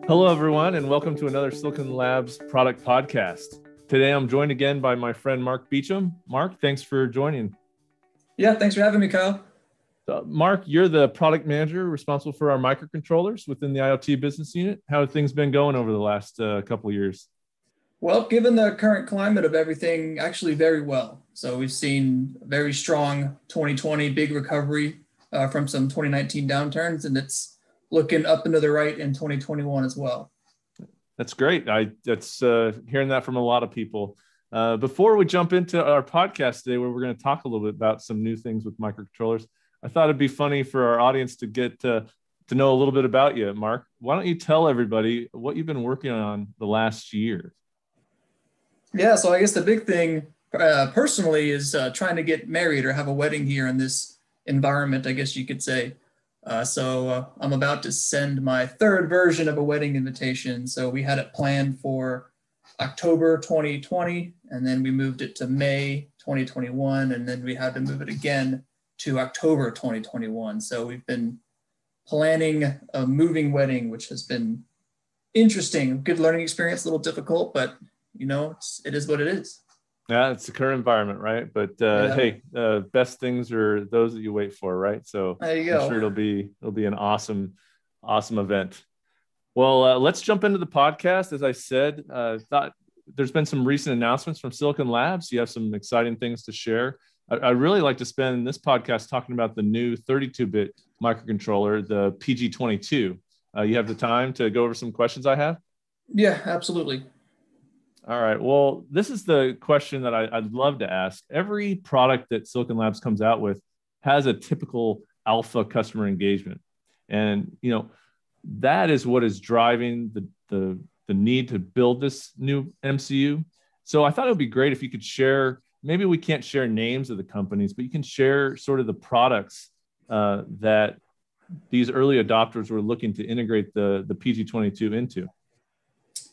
Hello, everyone, and welcome to another Silicon Labs product podcast. Today, I'm joined again by my friend Mark Beecham. Mark, thanks for joining. Yeah, thanks for having me, Kyle. Mark, you're the product manager responsible for our microcontrollers within the IoT business unit. How have things been going over the last couple of years? Well, given the current climate of everything, actually very well. So we've seen a very strong 2020, big recovery from some 2019 downturns, and it's looking up into the right in 2021 as well. That's great. That's hearing that from a lot of people. Before we jump into our podcast today, where we're going to talk a little bit about some new things with microcontrollers, I thought it'd be funny for our audience to get to know a little bit about you, Mark. Why don't you tell everybody what you've been working on the last year? Yeah, so I guess the big thing personally is trying to get married or have a wedding here in this environment, I guess you could say. So I'm about to send my third version of a wedding invitation. So we had it planned for October 2020, and then we moved it to May 2021, and then we had to move it again to October 2021. So we've been planning a moving wedding, which has been interesting, good learning experience, a little difficult, but it is what it is. Yeah, it's the current environment, right? But Hey, best things are those that you wait for, right? So there you go. I'm sure it'll be an awesome event. Well, let's jump into the podcast. As I said, thought there's been some recent announcements from Silicon Labs. You have some exciting things to share. I really like to spend this podcast talking about the new 32-bit microcontroller, the PG22. You have the time to go over some questions I have? Yeah, absolutely. All right. Well, this is the question that I'd love to ask. Every product that Silicon Labs comes out with has a typical alpha customer engagement. And, that is what is driving the need to build this new MCU. So I thought it would be great if you could share, maybe we can't share names of the companies, but you can share sort of the products that these early adopters were looking to integrate the PG22 into.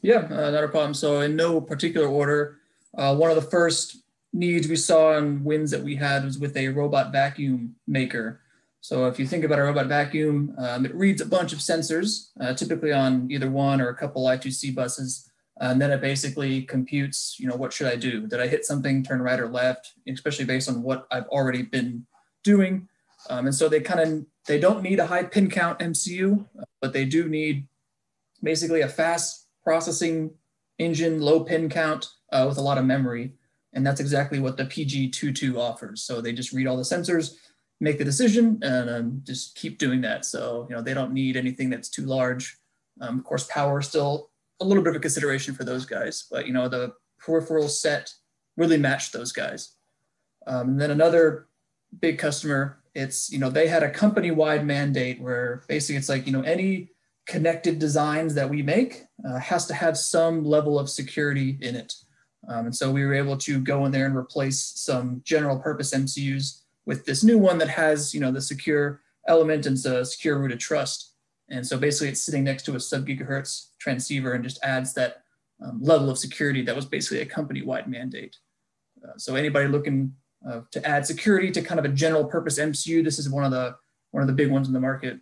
Yeah, not a problem. So in no particular order, one of the first needs we saw and wins that we had was with a robot vacuum maker. So if you think about a robot vacuum, it reads a bunch of sensors, typically on either one or a couple I2C buses. And then it basically computes, what should I do? Did I hit something, turn right or left, especially based on what I've already been doing. And so they don't need a high pin count MCU, but they do need basically a fast processing engine, low pin count with a lot of memory. And that's exactly what the PG22 offers. So they just read all the sensors, make the decision, and just keep doing that. So, they don't need anything that's too large. Of course, power is still a little bit of a consideration for those guys, but, the peripheral set really matched those guys. And then another big customer, it's, they had a company-wide mandate where basically it's like, any connected designs that we make has to have some level of security in it. And so we were able to go in there and replace some general purpose MCUs with this new one that has, the secure element and the secure root of trust. And so basically it's sitting next to a sub-gigahertz transceiver and just adds that level of security that was basically a company-wide mandate. So anybody looking to add security to kind of a general purpose MCU, this is one of the big ones in the market.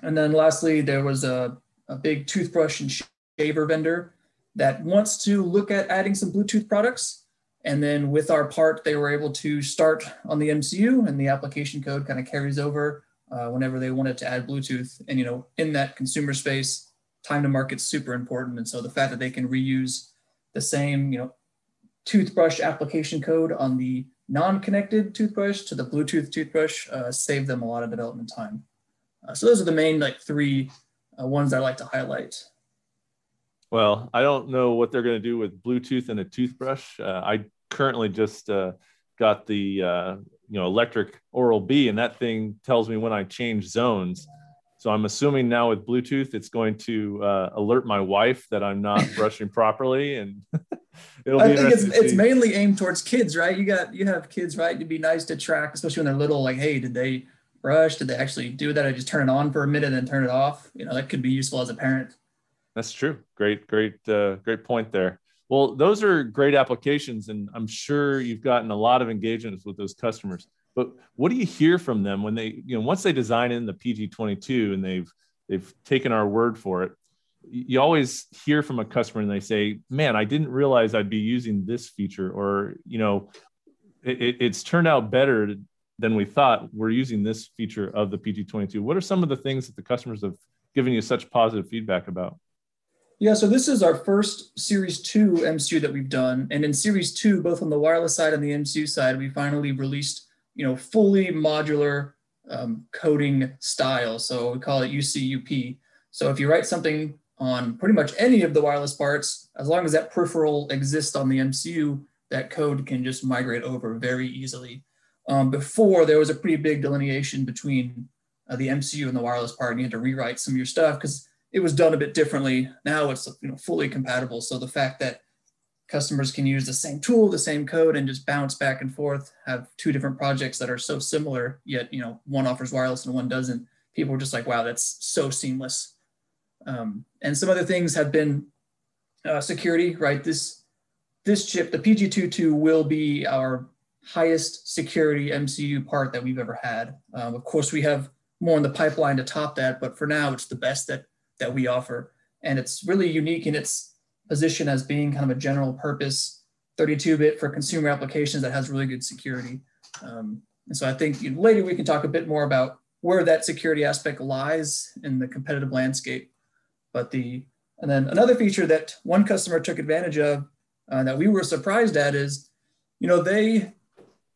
And then lastly, there was a big toothbrush and shaver vendor that wants to look at adding some Bluetooth products. And then with our part, they were able to start on the MCU, and the application code kind of carries over whenever they wanted to add Bluetooth. And, in that consumer space, time to market's super important. And so the fact that they can reuse the same, toothbrush application code on the non-connected toothbrush to the Bluetooth toothbrush saved them a lot of development time. So those are the main three ones I like to highlight. Well, I don't know what they're going to do with Bluetooth and a toothbrush. I currently just got the electric Oral-B, and that thing tells me when I change zones. So I'm assuming now with Bluetooth, it's going to alert my wife that I'm not brushing properly, and I think it's mainly aimed towards kids, right? You have kids, right? It'd be nice to track, especially when they're little. Like, hey, did they brush? Did they actually do that? I just turn it on for a minute and then turn it off. That could be useful as a parent. That's true. Great point there. Well, those are great applications, and I'm sure you've gotten a lot of engagements with those customers. But what do you hear from them when they, once they design in the PG22 and they've taken our word for it? you always hear from a customer and they say, man, I didn't realize I'd be using this feature, or, it's turned out better than we thought. We're using this feature of the PG22. What are some of the things that the customers have given you such positive feedback about? Yeah, so this is our first Series 2 MCU that we've done. And in Series 2, both on the wireless side and the MCU side, we finally released, fully modular coding style. So we call it UCUP. So if you write something on pretty much any of the wireless parts, as long as that peripheral exists on the MCU, that code can just migrate over very easily. Before, there was a pretty big delineation between the MCU and the wireless part, and you had to rewrite some of your stuff because it was done a bit differently. Now it's fully compatible. So the fact that customers can use the same tool, the same code, and just bounce back and forth, have two different projects that are so similar, yet one offers wireless and one doesn't. People are just like, wow, that's so seamless. And some other things have been security, right? This chip, the PG22, will be our highest security MCU part that we've ever had. Of course, we have more in the pipeline to top that, but for now, it's the best that we offer. And it's really unique in its position as being kind of a general purpose 32-bit for consumer applications that has really good security. And so I think later we can talk a bit more about where that security aspect lies in the competitive landscape. And then another feature that one customer took advantage of that we were surprised at is, they,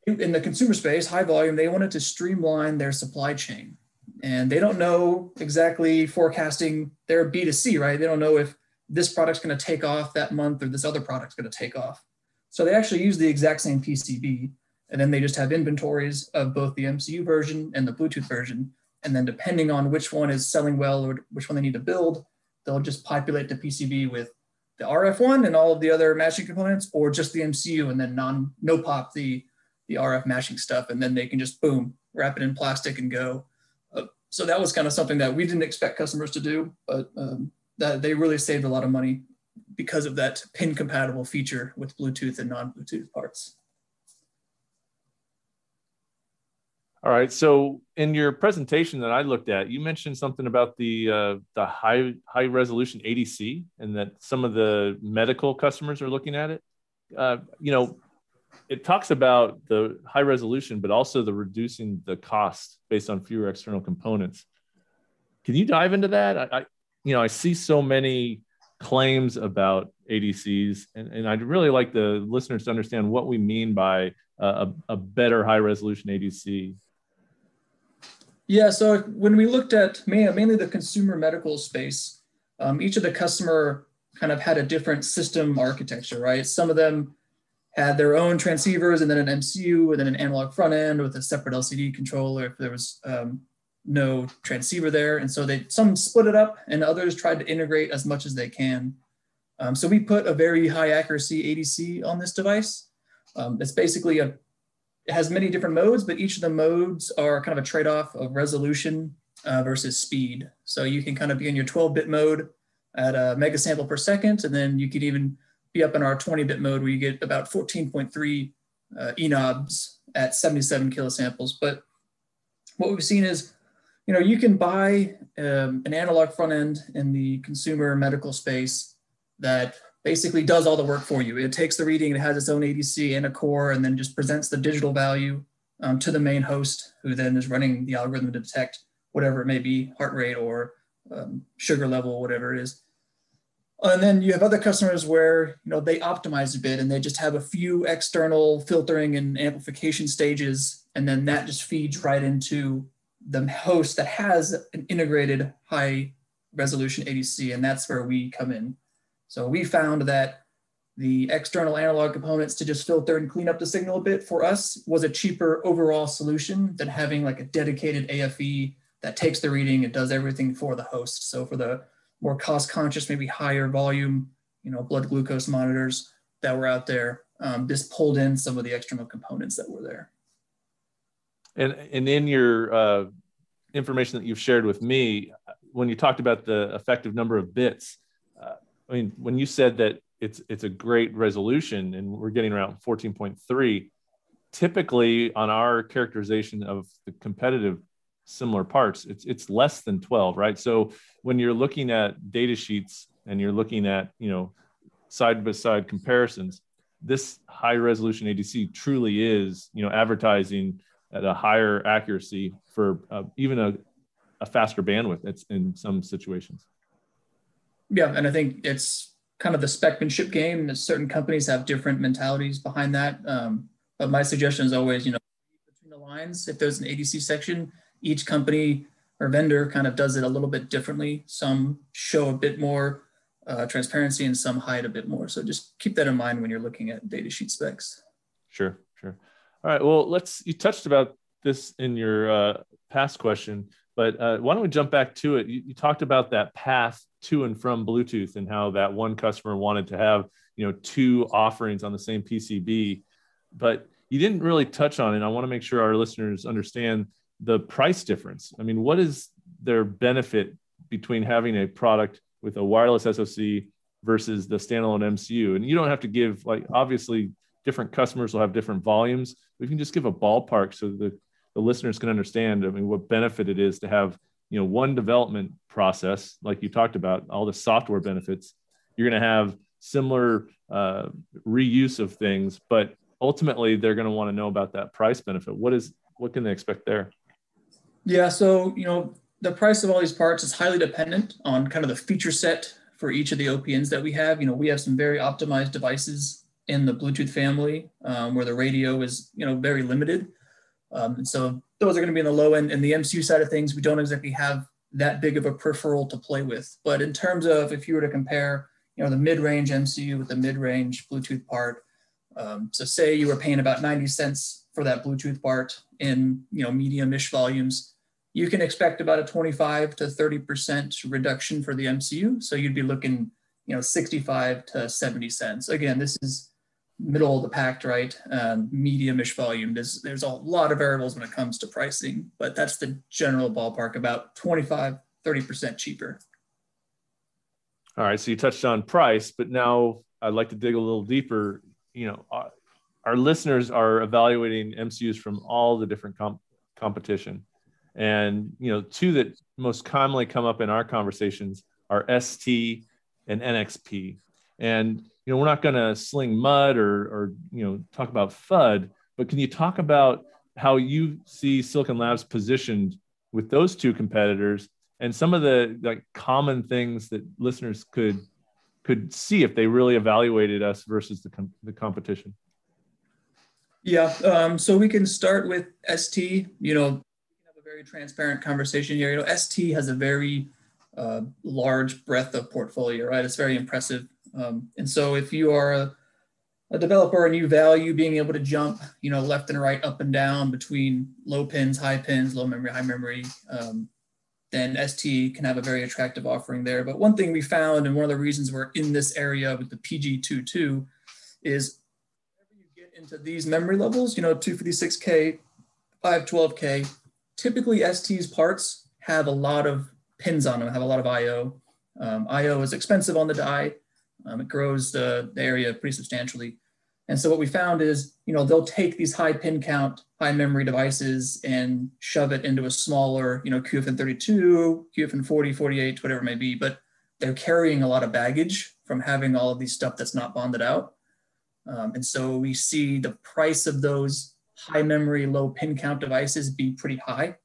in the consumer space, high volume, they wanted to streamline their supply chain. And they don't know exactly forecasting their B2C, right? They don't know if this product's going to take off that month or this other product's going to take off. So they actually use the exact same PCB, and then they just have inventories of both the MCU version and the Bluetooth version. And then depending on which one is selling well or which one they need to build, they'll just populate the PCB with the RF one and all of the other matching components, or just the MCU and then no pop the RF matching stuff. And then they can just, boom, wrap it in plastic and go. So that was kind of something that we didn't expect customers to do, but that they really saved a lot of money because of that pin compatible feature with Bluetooth and non-Bluetooth parts. All right. So in your presentation that I looked at, you mentioned something about the high resolution ADC, and that some of the medical customers are looking at it. It talks about the high resolution, but also the reducing the cost based on fewer external components. Can you dive into that? I see so many claims about ADCs, and I'd really like the listeners to understand what we mean by a better high resolution ADC. Yeah, so when we looked at mainly the consumer medical space, each of the customer kind of had a different system architecture, right? Some of them had their own transceivers and then an MCU and then an analog front end with a separate LCD controller if there was no transceiver there. And so some split it up and others tried to integrate as much as they can. So we put a very high accuracy ADC on this device. It's basically it has many different modes, but each of the modes are kind of a trade-off of resolution versus speed. So you can kind of be in your 12-bit mode at a megasample per second, and then you could even be up in our 20-bit mode where you get about 14.3 enobs at 77 kilosamples. But what we've seen is, you can buy an analog front end in the consumer medical space that basically does all the work for you. It takes the reading, it has its own ADC and a core, and then just presents the digital value to the main host, who then is running the algorithm to detect whatever it may be, heart rate or sugar level, whatever it is. And then you have other customers where they optimize a bit and they just have a few external filtering and amplification stages, and then that just feeds right into the host that has an integrated high resolution ADC, and that's where we come in. So we found that the external analog components to just filter and clean up the signal a bit for us was a cheaper overall solution than having like a dedicated AFE that takes the reading and does everything for the host. So for the more cost conscious, maybe higher volume, blood glucose monitors that were out there, this pulled in some of the external components that were there. And in your information that you've shared with me, when you talked about the effective number of bits, when you said that it's a great resolution and we're getting around 14.3, typically on our characterization of the competitive similar parts, it's less than 12, right? So when you're looking at data sheets and you're looking at, side by side comparisons, this high resolution ADC truly is, advertising at a higher accuracy for even a faster bandwidth. It's in some situations. Yeah, and I think it's kind of the specmanship game. Certain companies have different mentalities behind that. But my suggestion is always, between the lines, if there's an ADC section, each company or vendor kind of does it a little bit differently. Some show a bit more transparency and some hide a bit more. So just keep that in mind when you're looking at data sheet specs. Sure. All right. Well, you touched about this in your past question, but why don't we jump back to it? You talked about that path to and from Bluetooth and how that one customer wanted to have, two offerings on the same PCB, but you didn't really touch on it. And I want to make sure our listeners understand the price difference. I mean, what is their benefit between having a product with a wireless SoC versus the standalone MCU? And you don't have to give, obviously different customers will have different volumes. We can just give a ballpark so the listeners can understand, what benefit it is to have, one development process, like you talked about, all the software benefits. You're going to have similar reuse of things, but ultimately they're going to want to know about that price benefit. What can they expect there? Yeah, so, the price of all these parts is highly dependent on kind of the feature set for each of the OPNs that we have. We have some very optimized devices in the Bluetooth family where the radio is, very limited. And so those are going to be in the low end. And the MCU side of things, we don't exactly have that big of a peripheral to play with. But in terms of if you were to compare, the mid-range MCU with the mid-range Bluetooth part, so say you were paying about 90 cents for that Bluetooth part in, medium-ish volumes, you can expect about a 25 to 30% reduction for the MCU. So you'd be looking, 65 to 70 cents. Again, this is middle of the pack, right? Medium-ish volume. There's a lot of variables when it comes to pricing, but that's the general ballpark, about 25, 30% cheaper. All right. So you touched on price, but now I'd like to dig a little deeper. Our listeners are evaluating MCUs from all the different competition. And, two that most commonly come up in our conversations are ST and NXP. And, we're not going to sling mud or talk about FUD, but can you talk about how you see Silicon Labs positioned with those two competitors and some of the common things that listeners could see if they really evaluated us versus the competition? Yeah. So we can start with ST, we can have a very transparent conversation here. ST has a very large breadth of portfolio, right? It's very impressive. And so if you are a developer and you value being able to jump, left and right, up and down between low pins, high pins, low memory, high memory, then ST can have a very attractive offering there. But one thing we found, and one of the reasons we're in this area with the PG22 is whenever you get into these memory levels, 256K, 512K, typically ST's parts have a lot of pins on them, have a lot of IO. IO is expensive on the die. It grows the area pretty substantially. And so what we found is, they'll take these high pin count, high memory devices and shove it into a smaller, QFN32, QFN40, 48, whatever it may be, but they're carrying a lot of baggage from having all of these stuff that's not bonded out. And so we see the price of those high memory, low pin count devices be pretty high.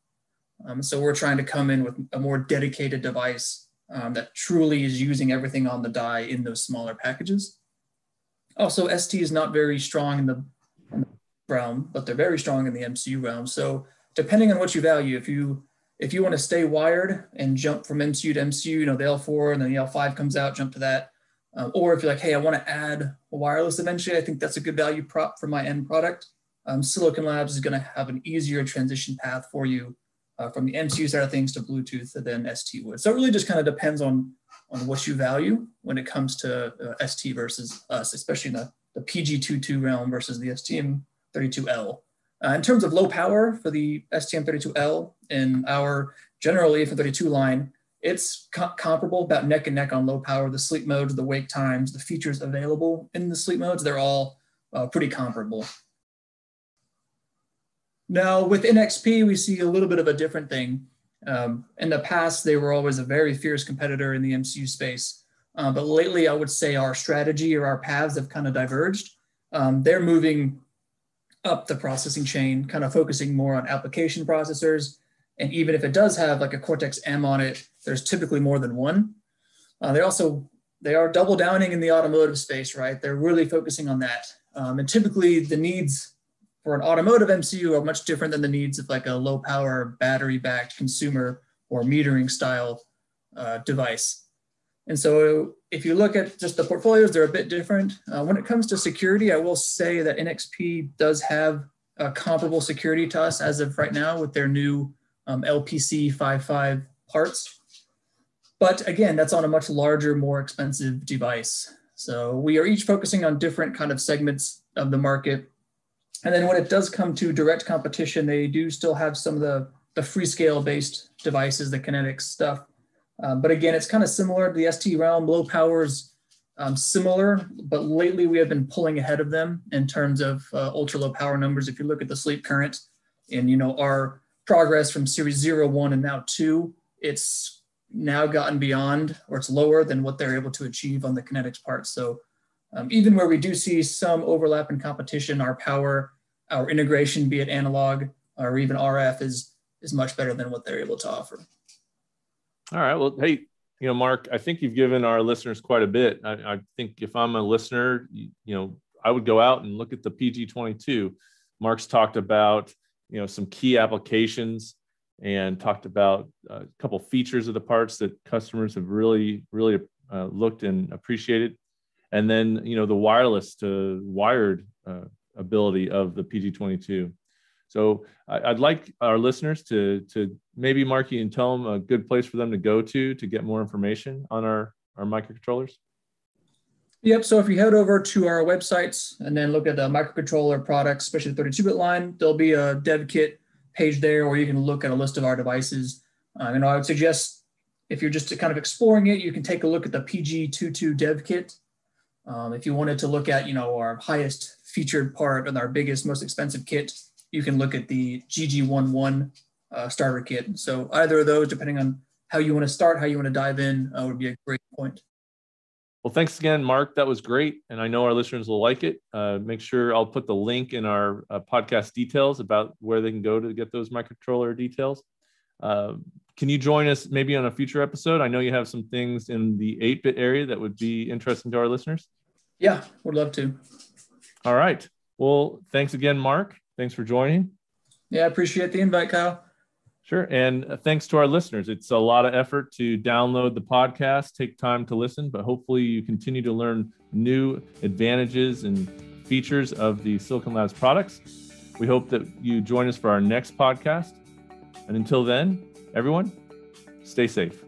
So we're trying to come in with a more dedicated device that truly is using everything on the die in those smaller packages. Also, ST is not very strong in the realm, but they're very strong in the MCU realm. So depending on what you value, if you want to stay wired and jump from MCU to MCU, the L4 and then the L5 comes out, jump to that. Or if you're like, hey, I want to add a wireless eventually, I think that's a good value prop for my end product. Silicon Labs is going to have an easier transition path for you from the MCU side of things to Bluetooth than ST would. So it really just kind of depends on what you value when it comes to ST versus us, especially in the PG22 realm versus the STM32L. In terms of low power for the STM32L and our generally for 32 line, it's comparable, about neck and neck on low power. The sleep modes, the wake times, the features available in the sleep modes, they're all pretty comparable. Now with NXP, we see a little bit of a different thing. In the past, they were always a very fierce competitor in the MCU space. But lately, I would say our strategy or our paths have kind of diverged. They're moving up the processing chain, kind of focusing more on application processors. And even if it does have like a Cortex M on it, there's typically more than one. They are double downing in the automotive space, right? They're really focusing on that. And typically the needs for an automotive MCU are much different than the needs of like a low power battery backed consumer or metering style device. And so if you look at just the portfolios, they're a bit different. When it comes to security, I will say that NXP does have a comparable security to us as of right now with their new LPC 5.5 parts. But again, that's on a much larger, more expensive device. So we are each focusing on different kind of segments of the market. And then when it does come to direct competition, they do still have some of the Freescale based devices, the Kinetics stuff. But again, it's kind of similar to the ST realm. Low powers similar, but lately we have been pulling ahead of them in terms of ultra low power numbers. If you look at the sleep current and, you know, our progress from series 0, 1, and now 2, it's now gotten beyond, or it's lower than what they're able to achieve on the Kinetics parts. So even where we do see some overlap in competition, our power, our integration, be it analog or even RF, is much better than what they're able to offer. All right. Well, hey, you know, Mark, I think you've given our listeners quite a bit. I think if I'm a listener, you know, I would go out and look at the PG22. Mark's talked about, you know, some key applications and talked about a couple features of the parts that customers have really looked and appreciated. And then, you know, the wireless to wired ability of the PG22. So I'd like our listeners to maybe, Mark, you can tell them a good place for them to go to get more information on our microcontrollers. Yep. So if you head over to our websites and then look at the microcontroller products, especially the 32-bit line, there'll be a dev kit page there where you can look at a list of our devices. And I would suggest if you're just kind of exploring it, you can take a look at the PG22 dev kit. If you wanted to look at, you know, our highest featured part and our biggest, most expensive kit, you can look at the GG11 starter kit. So either of those, depending on how you want to start, how you want to dive in, would be a great point. Well, thanks again, Mark. That was great. And I know our listeners will like it. Make sure I'll put the link in our podcast details about where they can go to get those microcontroller details. Can you join us maybe on a future episode? I know you have some things in the 8-bit area that would be interesting to our listeners. Yeah, would love to. All right. Well, thanks again, Mark. Thanks for joining. Yeah, I appreciate the invite, Kyle. Sure. And thanks to our listeners. It's a lot of effort to download the podcast, take time to listen, but hopefully you continue to learn new advantages and features of the Silicon Labs products. We hope that you join us for our next podcast. And until then, everyone, stay safe.